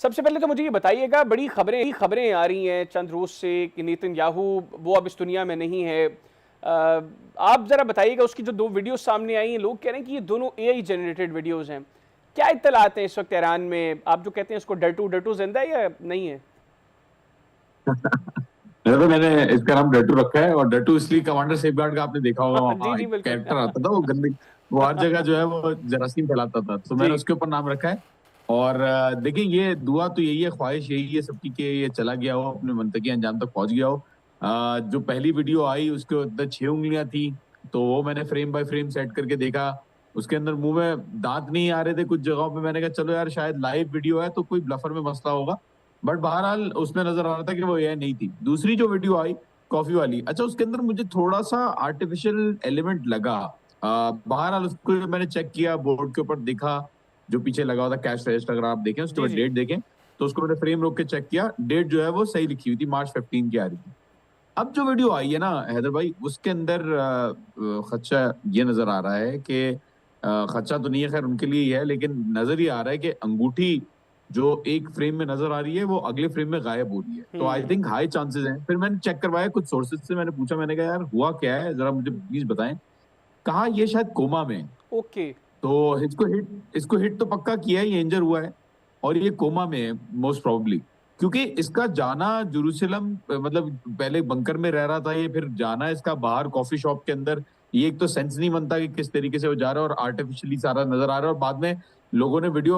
सबसे पहले तो मुझे ये बताइएगा, बड़ी खबरें आ रही हैं चंद रोज से कि नेतन्याहू वो अब इस दुनिया में नहीं है। आप जरा बताइएगा, उसकी जो 2 वीडियोस सामने आई हैं, लोग कह रहे हैं कि ये दोनों एआई जनरेटेड वीडियोस हैं। क्या इत्तलात हैं इस वक्त ईरान में? आप जो कहते हैं उसको डर्टू जिंदा है या नहीं है? वैसे तो मैंने इसका नाम डट्टू रखा है, और डट्टू इसलिए कमांडर सेफगार्ड का आपने देखा होगा, हाँ, जी वहाँ जी एक बिल्कुल। कैरेक्टर आता था वो गंदे, वो हर जगह जो है वो जरासीम फैलाता था, तो मैंने जी। उसके ऊपर नाम रखा है। और देखिए, ये दुआ तो यही है, ख्वाहिश यही है सबकी कि ये चला गया हो, अपने मंतकी अंजाम तक पहुंच गया हो। जो पहली वीडियो आई उसके अंदर 6 उंगलियां थी, तो वो मैंने फ्रेम बाय फ्रेम सेट करके देखा। उसके अंदर मुंह में दांत नहीं आ रहे थे कुछ जगहों पे, मैंने कहा चलो यार शायद लाइव वीडियो है तो कोई ब्लफर में मसला होगा। बट बहरहाल उसमें नजर आ रहा था कि वो एआई नहीं थी। दूसरी जो वीडियो आई कॉफी वाली, अच्छा उसके अंदर मुझे थोड़ा सा आर्टिफिशियल एलिमेंट लगा। बहरहाल उसको मैंने चेक किया, बोर्ड के ऊपर देखा जो पीछे लगा हुआ था कैश रजिस्टर, अगर आप देखें उसके जी बाद जी। डेट देखें, तो उसको मैंने फ्रेम रोक के चेक किया, डेट जो है वो सही लिखी हुई थी, March 15 की आ रही थी। अब जो वीडियो आई है ना हैदर भाई, उसके अंदर खदशा ये नजर आ रहा है कि खदशा तो नहीं है, खैर उनके लिए ही है, लेकिन नजर ये आ रहा है कि अंगूठी जो एक फ्रेम में नजर आ रही है वो अगले फ्रेम में गायब हो रही है। तो आई हम्म। थिंक हाई चांसेस हैं। फिर मैंने चेक करवाया कुछ सोर्सेज से, मैंने पूछा, मैंने कहा यार हुआ क्या है, जरा मुझे प्लीज बताएं। कहा ये शायद कोमा में है। ओके। तो इसको हिट तो पक्का किया है, ये इंजर हुआ है, और ये कोमा में है मोस्ट प्रोबेबली। क्योंकि इसका जाना जेरूसलम, मतलब पहले बंकर में रह रहा था ये, फिर जाना इसका बाहर कॉफी शॉप के अंदर, ये एक तो सेंस नहीं बनता कि किस तरीके से वो जा रहा है, और आर्टिफिशियली सारा नजर आ रहा है। और बाद में लोगों ने वीडियो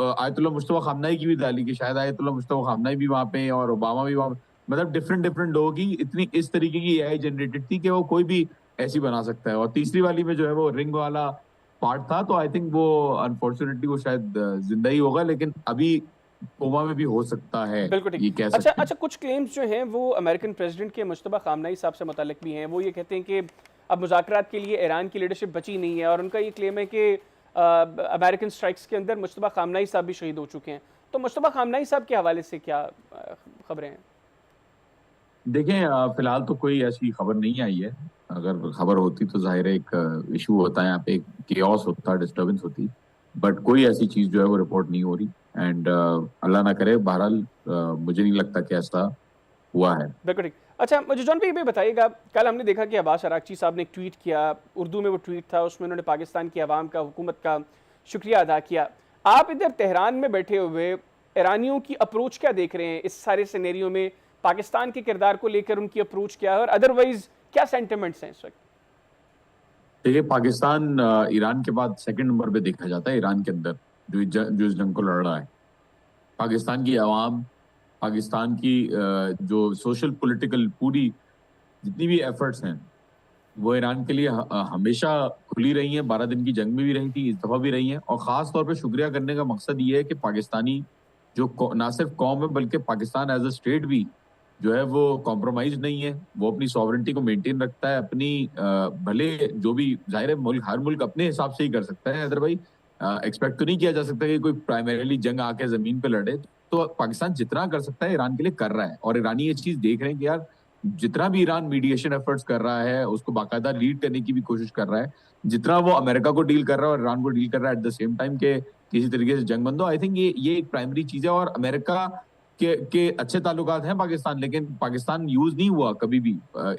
आयतुल्ला मुस्तफा खामनाई की भी डाली कि शायद आयतुल्ला मुस्तफा खामनाई भी वहां पे हैं और ओबामा भी वहां, मतलब डिफरेंट डिफरेंट लोगों की इतनी इस तरीके की एआई जनरेटेड थी कि वो कोई भी ऐसी बना सकता है। और तीसरी वाली में जो है वो रिंग वाला पार्ट था, तो आई थिंक वो अनफॉर्चुनेटली वो शायद जिंदा ही होगा, लेकिन अभी कोमा में भी हो सकता है, बिल्कुल ठीक। ये कह अच्छा सकते हैं। अच्छा, कुछ क्लेम्स जो हैं वो अमेरिकन प्रेसिडेंट के मुश्तबा खामनाई साहब से मुतालिक भी हैं। वो ये कहते हैं कि अब मुज़ाकरात के लिए ईरान की लीडरशिप बची नहीं है, और उनका ये क्लेम है कि अमेरिकन स्ट्राइक्स के अंदर मुश्तबा खामनाई साहब भी शहीद हो चुके हैं। तो मुश्तबा खामनाई साहब के हवाले से क्या खबरें हैं? देखें, फिलहाल तो कोई ऐसी खबर नहीं आई है। अगर खबर होती तो जाहिर है एक इशू होता है यहाँ पे, एक केओस होता, डिस्टरबेंस होती। बट कोई ऐसी चीज जो है वो रिपोर्ट नहीं हो रही। एंड अल्लाह ना करे, बहरहाल मुझे नहीं लगता कि ऐसा हुआ है। बिल्कुल ठीक। अच्छा, मुझे जॉन भाई ये बताइएगा, कल हमने देखा कि अब्बास अरागची साहब ने एक ट्वीट किया, उर्दू में वो ट्वीट था, उसमें उन्होंने पाकिस्तान की आवाम का, हुकूमत का शुक्रिया अदा किया। आप इधर तेहरान में बैठे हुए ईरानियों की अप्रोच क्या देख रहे हैं इस सारे सिनेरियो में? पाकिस्तान के किरदार को लेकर उनकी अप्रोच क्या है, और अदरवाइज क्या सेंटिमेंट्स हैं इस वक्त? देखिए, पाकिस्तान ईरान के बाद सेकंड नंबर पे देखा जाता है ईरान के अंदर, जो इस जंग को लड़ रहा है। पाकिस्तान की आवाम, पाकिस्तान की जो सोशल पॉलिटिकल पूरी जितनी भी एफर्ट्स हैं, वो ईरान के लिए हमेशा खुली रही हैं। 12 दिन की जंग में भी रही थी, इस दफा भी रही हैं। और खास तौर पे शुक्रिया करने का मकसद ये है कि पाकिस्तानी जो ना सिर्फ कौम है बल्कि पाकिस्तान एज अ स्टेट भी जो है वो कॉम्प्रोमाइज नहीं है। वो अपनी सॉवरेंटी को मेंटेन रखता है, अपनी भले जो भी, जाहिर है मुल्क, हर मुल्क अपने हिसाब से ही कर सकता है, अदर भाई एक्सपेक्ट तो नहीं किया जा सकता कि कोई प्राइमरीली जंग आके जमीन पे लड़े। तो पाकिस्तान जितना कर सकता है ईरान के लिए कर रहा है, और ईरानी ये चीज देख रहे हैं कि यार जितना भी ईरान मीडिएशन एफर्ट्स कर रहा है, उसको बाकायदा लीड करने की भी कोशिश कर रहा है, जितना वो अमेरिका को डील कर रहा है और ईरान को डील कर रहा है एट द सेम टाइम के किसी तरीके से जंग बंद हो, आई थिंक ये एक प्राइमरी चीज है। और अमेरिका के अच्छे ताल्लुकात हैं पाकिस्तान, लेकिन पाकिस्तान यूज नहीं हुआ कभी भी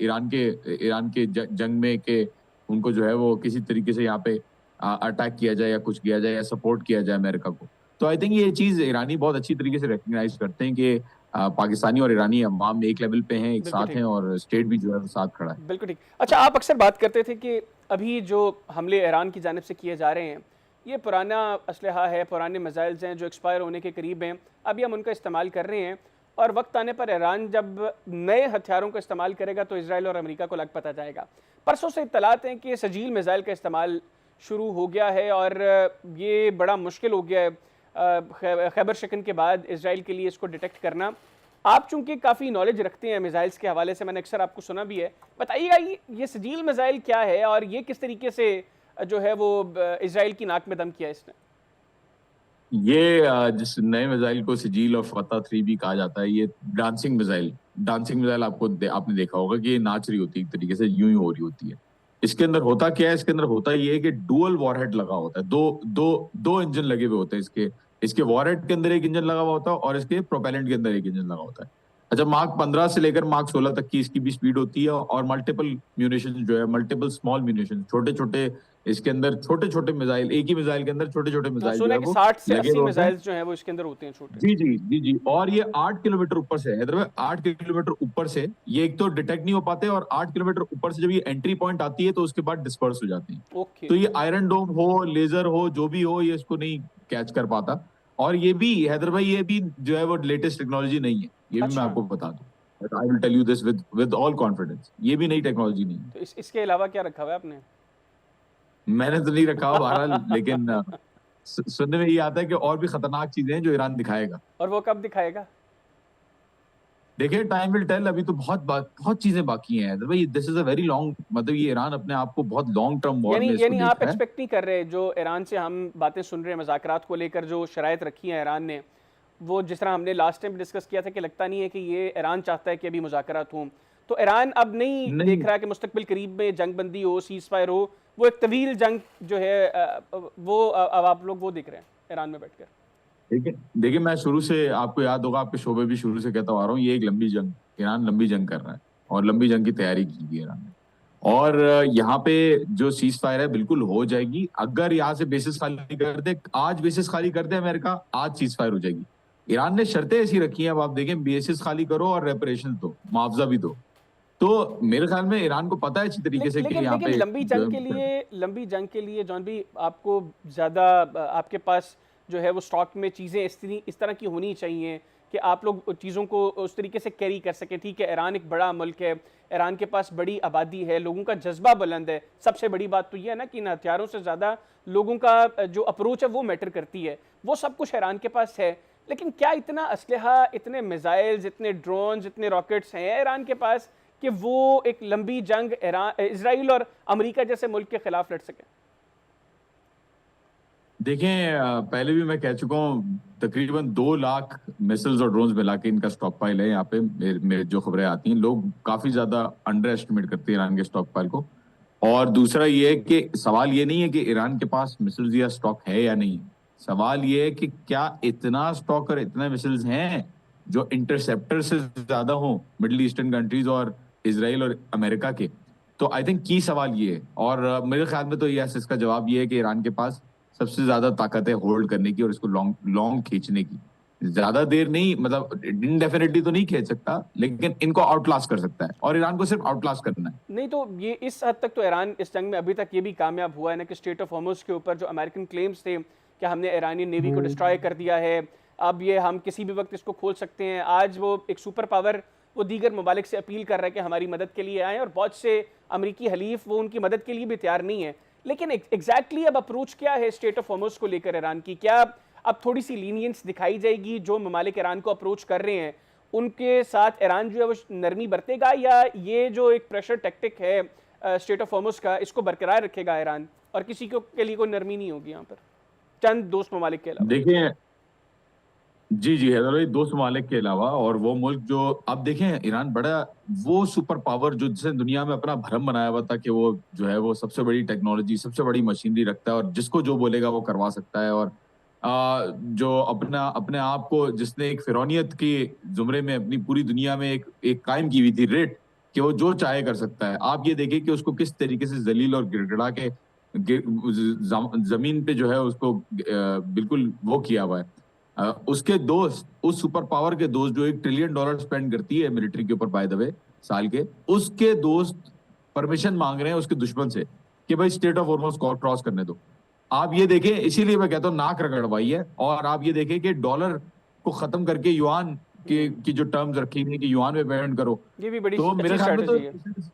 ईरान के जंग में के उनको जो है वो किसी तरीके से यहाँ पे अटैक किया जाए या कुछ किया जाए या सपोर्ट किया जाए अमेरिका को। तो आई थिंक ये चीज ईरानी बहुत अच्छी तरीके से रिकग्नाइज करते हैं कि पाकिस्तानी और ईरानी अवाम एक लेवल पे हैं, एक बिल्कुल साथ ठीक। हैं, और स्टेट भी जो है वो साथ खड़ा है। बिल्कुल ठीक। अच्छा, आप अक्सर बात करते थे कि अभी जो हमले ईरान की जानिब से किए जा रहे हैं, ये पुराना असलहा है, पुराने मिसाइल्स हैं जो एक्सपायर होने के करीब हैं, अभी हम उनका इस्तेमाल कर रहे हैं, और वक्त आने पर ईरान जब नए हथियारों का इस्तेमाल करेगा तो इसराइल और अमेरिका को लग पता जाएगा। परसों से इत्तलात हैं कि सजील मिसाइल का इस्तेमाल शुरू हो गया है, और ये बड़ा मुश्किल हो गया है खैबर शिकन के बाद इसराइल के लिए इसको डिटेक्ट करना। आप चूंकि काफ़ी नॉलेज रखते हैं मिसाइल्स के हवाले से, मैंने अक्सर आपको सुना भी है, बताइएगा ये सजील मिसाइल क्या है, और ये किस तरीके से जो है वो इसराइल की नाक में दम किया इसने? ये जिस नए मिसाइल को सिजील और फतह 3 भी कहा जाता है, ये डांसिंग मिसाइल आपने देखा होगा कि ये नाच रही होती है, एक तरीके से यूं ही हो रही होती है। इसके अंदर होता क्या है, इसके अंदर होता ये है कि डुअल वॉरहेड लगा होता है, दो दो दो इंजन लगे हुए होते हैं इसके इसके वॉरहेड के अंदर एक इंजन लगा हुआ होता है और इसके प्रोपेलेंट के अंदर एक इंजन लगा होता है। अच्छा, मार्क 15 से लेकर मार्क 16 तक की इसकी भी स्पीड होती है और मल्टीपल म्यूनिशन जो है, मल्टीपल स्मॉल म्यूनिशन, छोटे छोटे इसके अंदर छोटे छोटे मिसाइल, एक ही मिसाइल के अंदर छोटे छोटे मिसाइल जो सुना है है कि वो 60 से लगे 80 हुए होते हैं। मिसाइल्स जो हैं वो इसके अंदर होते हैं छोटे। जी जी जी जी। और ये 8 किलोमीटर ऊपर से, हैदराबाद 8 किलोमीटर ऊपर से ये एक तो डिटेक्ट नहीं हो पाते, और 8 किलोमीटर ऊपर से जब ये एंट्री पॉइंट आती है तो उसके बाद डिस्पर्स हो जाती है। ओके। तो ये आयरन डोम हो, लेजर हो, जो भी हो, ये इसको नहीं कैच कर पाता। और ये भी हैदराबाद, ये भी जो है वो लेटेस्ट टेक्नोलॉजी नहीं है, ये भी मैं अच्छा, आपको बता दूं। I will tell you this with all confidence, ये भी नई टेक्नोलॉजी नहीं है। तो इसके अलावा क्या रखा हुआ है आपने? मैंने तो नहीं रखा बहरहाल, लेकिन सुनने में ये आता है कि और भी खतरनाक चीजें हैं जो ईरान दिखाएगा। और वो कब दिखाएगा? देखिए, टाइम विल टेल। अभी तो बहुत चीजें बाकी हैं भाई। This is a very long, मतलब ये ईरान अपने आप को बहुत लॉन्ग टर्म वॉर यानी में इसको यानी देख आप रहा है। एक्सपेक्ट नहीं कर रहे, जो ईरान से हम बातें सुन रहे हैं मुज़ाकरात को लेकर, जो शराइत रखी है ईरान ने, वो जिस तरह हमने लास्ट टाइम डिस्कस किया था कि लगता नहीं है कि ये ईरान चाहता है कि अभी मुज़ाकरात हों। तो ईरान अब नहीं नहीं देख रहा कि मुस्तकबिल करीब में जंग बंदी हो, सीज़ फायर हो, वो एक तवील जंग जो है वो अब आप लोग वो देख रहे हैं ईरान में बैठ कर। देखिए देखिए, मैं शुरू से, आपको याद होगा, आपके शोबे भी शुरू से कहता आ रहा हूँ, ये एक लंबी जंग, ईरान लंबी जंग कर रहा है और लंबी जंग की तैयारी की है ईरान ने। और यहाँ पे जो सीज फायर है बिल्कुल हो जाएगी। अगर यहाँ से बेसिस खाली कर दे, आज बेसिस खाली कर दे अमेरिका, आज सीज फायर हो जाएगी। ईरान ने शर्तें ऐसी रखी हैं, अब आप देखें, बेसिस खाली करो और रेपरेशन दो, मुआवजा भी दो। तो मेरे ख्याल में ईरान को पता है अच्छी तरीके से कि लेकिन यहाँ लेकिन पे लंबी जंग के लिए जॉन भी आपको ज़्यादा आपके पास जो है वो स्टॉक में चीज़ें इस तरह की होनी चाहिए कि आप लोग चीज़ों को उस तरीके से कैरी कर सकें। ठीक है, ईरान एक बड़ा मुल्क है, ईरान के पास बड़ी आबादी है, लोगों का जज्बा बुलंद है। सबसे बड़ी बात तो यह है ना कि इन हथियारों से ज़्यादा लोगों का जो अप्रोच है वो मैटर करती है। वो सब कुछ ईरान के पास है, लेकिन क्या इतना असलहा, इतने मिसाइल्स, इतने ड्रोन्स, इतने रॉकेट्स हैं ईरान के पास कि वो एक लंबी जंग इजराइल और अमेरिका जैसे मुल्क के खिलाफ लड़ सके? देखें, पहले भी मैं कह चुका हूँ, तकरीबन 2 लाख मिसाइल्स और ड्रोन्स मिला के इनका स्टॉक पाइल है यहाँ पे। मेरे जो खबरें आती हैं, लोग काफी ज्यादा अंडर एस्टिमेट करते हैं ईरान के स्टॉक पाइल को। और दूसरा ये है कि सवाल ये नहीं है कि ईरान के पास मिसाइल्स या स्टॉक है या नहीं, सवाल ये है कि क्या इतना स्टॉक और इतने मिसाइल्स हैं जो इंटरसेप्टर से ज्यादा हो मिडिल ईस्टर्न कंट्रीज और इसराइल और अमेरिका के। तो आई थिंक की सवाल ये है, और मेरे ख्याल में तो यस, इसका जवाब ये है कि ईरान के पास सबसे ज्यादा ताकत है होल्ड करने की और इसको लॉन्ग लॉन्ग खींचने की। ज्यादा देर नहीं, मतलब इनडेफिनेटली तो नहीं खींच सकता, लेकिन इनको आउटक्लास कर सकता है, और ईरान को सिर्फ आउटक्लास करना है। नहीं तो ये इस हद तक तो ईरान इस जंग में अभी तक ये भी कामयाब हुआ है ना कि स्ट्रेट ऑफ हॉर्मुज़ के ऊपर जो अमेरिकन क्लेम्स थे कि हमने ईरानी नेवी को डिस्ट्रॉय कर दिया है, अब ये हम किसी भी वक्त इसको खोल सकते हैं। आज वो एक सुपर पावर वो दीगर ममालिक से अपील कर रहा है कि हमारी मदद के लिए आएँ, और बहुत से अमरीकी हलीफ वो उनकी मदद के लिए भी तैयार नहीं है। लेकिन एग्जैक्टली अब अप्रोच क्या है स्टेट ऑफ हॉर्मुज़ को लेकर ईरान की? क्या अब थोड़ी सी लीनियंस दिखाई जाएगी? जो ममालिक ईरान को अप्रोच कर रहे हैं उनके साथ ईरान जो है वो नरमी बरतेगा, या ये जो एक प्रेशर टैक्टिक है स्टेट ऑफ हॉर्मुज़ का, इसको बरकरार रखेगा ईरान और किसी को के लिए कोई नरमी नहीं होगी यहाँ पर चंद दोस्त ममालिक के अलावा? देखिए, जी जी, हैदराबाद 2 ममालिक के अलावा और वो मुल्क जो, अब देखें, ईरान बड़ा वो सुपर पावर जो जिसने दुनिया में अपना भरम बनाया हुआ था कि वो जो है वो सबसे बड़ी टेक्नोलॉजी, सबसे बड़ी मशीनरी रखता है और जिसको जो बोलेगा वो करवा सकता है। और जो अपना अपने आप को जिसने एक फिरौनियत के जुमरे में अपनी पूरी दुनिया में एक कायम की हुई थी रेट कि वो जो चाहे कर सकता है। आप ये देखिए कि उसको किस तरीके से जलील और गिड़गिड़ा के जमीन पे जो है उसको बिल्कुल वो किया हुआ है। उसके दोस्त, उस सुपर पावर के दोस्त जो $1 ट्रिलियन स्पेंड करती है मिलिट्री के ऊपर बाय द वे साल के, उसके दोस्त परमिशन मांग रहे हैं उसके दुश्मन से कि भाई स्टेट ऑफ हॉर्मुज़ को क्रॉस करने दो। आप ये देखें, इसीलिए मैं कहता हूँ नाक रगड़वाई है। और आप ये देखें कि डॉलर को खत्म करके युआन की जो टर्म्स रखी थी कि युआन में पेमेंट करो, ये भी बड़ी तो मेरे अच्छी ख्याल में तो स्ट्रेटजी है।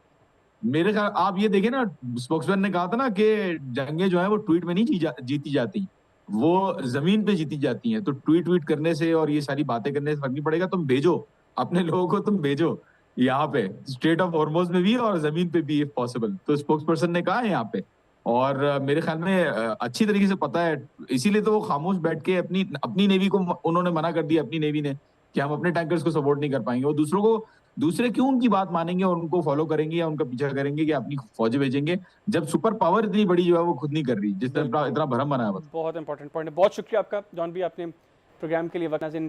मेरे ख्याल, आप ये देखें ना, स्पोक्समैन ने कहा था ना कि जंगें जो है वो ट्वीट में नहीं जीती जाती, वो जमीन पे जीती जाती हैं। तो ट्वीट करने से और ये सारी बातें करने से फर्क नहीं पड़ेगा। तुम भेजो अपने लोगों को, तुम भेजो यहाँ पे स्ट्रेट ऑफ हॉर्मुज़ में भी और जमीन पे भी इफ पॉसिबल। तो स्पोक्स पर्सन ने कहा है यहाँ पे, और मेरे ख्याल में अच्छी तरीके से पता है। इसीलिए तो वो खामोश बैठ के अपनी नेवी को उन्होंने मना कर दिया, अपनी नेवी ने, कि हम अपने टैंकर्स को सपोर्ट नहीं कर पाएंगे। वो दूसरे क्यों उनकी बात मानेंगे और उनको फॉलो करेंगे या उनका पीछा करेंगे कि अपनी फौजें भेजेंगे, जब सुपर पावर इतनी बड़ी जो है वो खुद नहीं कर रही, जिसने इतना भरम बनाया। बहुत इंपॉर्टेंट पॉइंट है। बहुत शुक्रिया आपका जॉन भी, आपने प्रोग्राम के लिए वक्त नाज़रीन